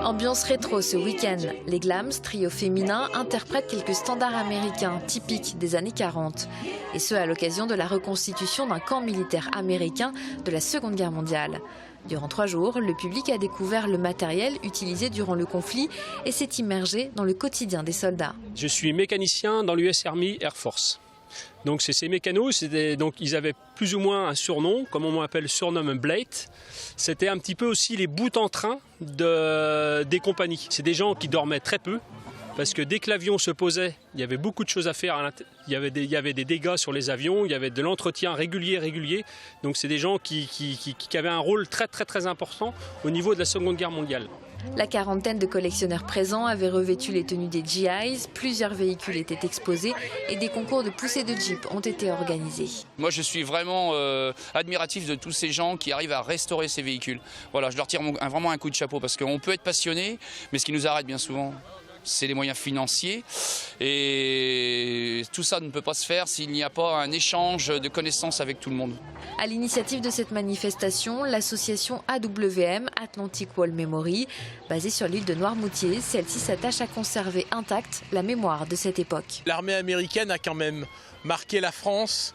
Ambiance rétro ce week-end. Les Glams, trio féminin, interprètent quelques standards américains typiques des années 40. Et ce, à l'occasion de la reconstitution d'un camp militaire américain de la Seconde Guerre mondiale. Durant 3 jours, le public a découvert le matériel utilisé durant le conflit et s'est immergé dans le quotidien des soldats. Je suis mécanicien dans l'US Army Air Force. Donc c'est ces mécanos, donc ils avaient plus ou moins un surnom, comme on m'appelle surnomme Blade. C'était un petit peu aussi les bouts en train des compagnies. C'est des gens qui dormaient très peu, parce que dès que l'avion se posait, il y avait beaucoup de choses à faire. Il y avait des dégâts sur les avions, il y avait de l'entretien régulier. Donc c'est des gens qui avaient un rôle très important au niveau de la Seconde Guerre mondiale. La quarantaine de collectionneurs présents avaient revêtu les tenues des GIs, plusieurs véhicules étaient exposés et des concours de poussée de Jeep ont été organisés. Moi je suis vraiment admiratif de tous ces gens qui arrivent à restaurer ces véhicules. Voilà, je leur tire vraiment un coup de chapeau parce qu'on peut être passionné, mais ce qui nous arrête bien souvent, c'est les moyens financiers et tout ça ne peut pas se faire s'il n'y a pas un échange de connaissances avec tout le monde. À l'initiative de cette manifestation, l'association AWM, Atlantic Wall Memory, basée sur l'île de Noirmoutier, celle-ci s'attache à conserver intacte la mémoire de cette époque. L'armée américaine a quand même marqué la France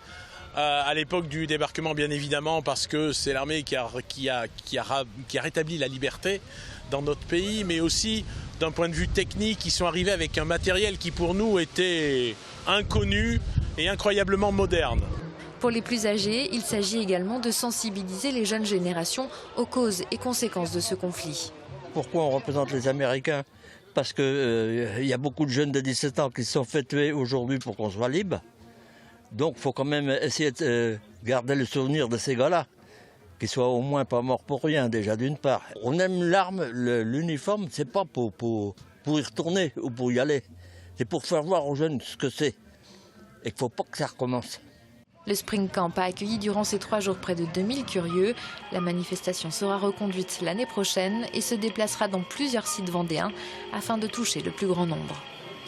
à l'époque du débarquement, bien évidemment, parce que c'est l'armée qui a rétabli la liberté dans notre pays, mais aussi d'un point de vue technique, ils sont arrivés avec un matériel qui pour nous était inconnu et incroyablement moderne. Pour les plus âgés, il s'agit également de sensibiliser les jeunes générations aux causes et conséquences de ce conflit. Pourquoi on représente les Américains? Parce qu'il y a beaucoup de jeunes de 17 ans qui se sont fait tuer aujourd'hui pour qu'on soit libre. Donc il faut quand même essayer de garder le souvenir de ces gars-là, qu'ils soient au moins pas morts pour rien déjà d'une part. On aime l'arme, l'uniforme, c'est pas pour y retourner ou pour y aller. C'est pour faire voir aux jeunes ce que c'est et qu'il ne faut pas que ça recommence. Le Spring Camp a accueilli durant ces 3 jours près de 2000 curieux. La manifestation sera reconduite l'année prochaine et se déplacera dans plusieurs sites vendéens afin de toucher le plus grand nombre.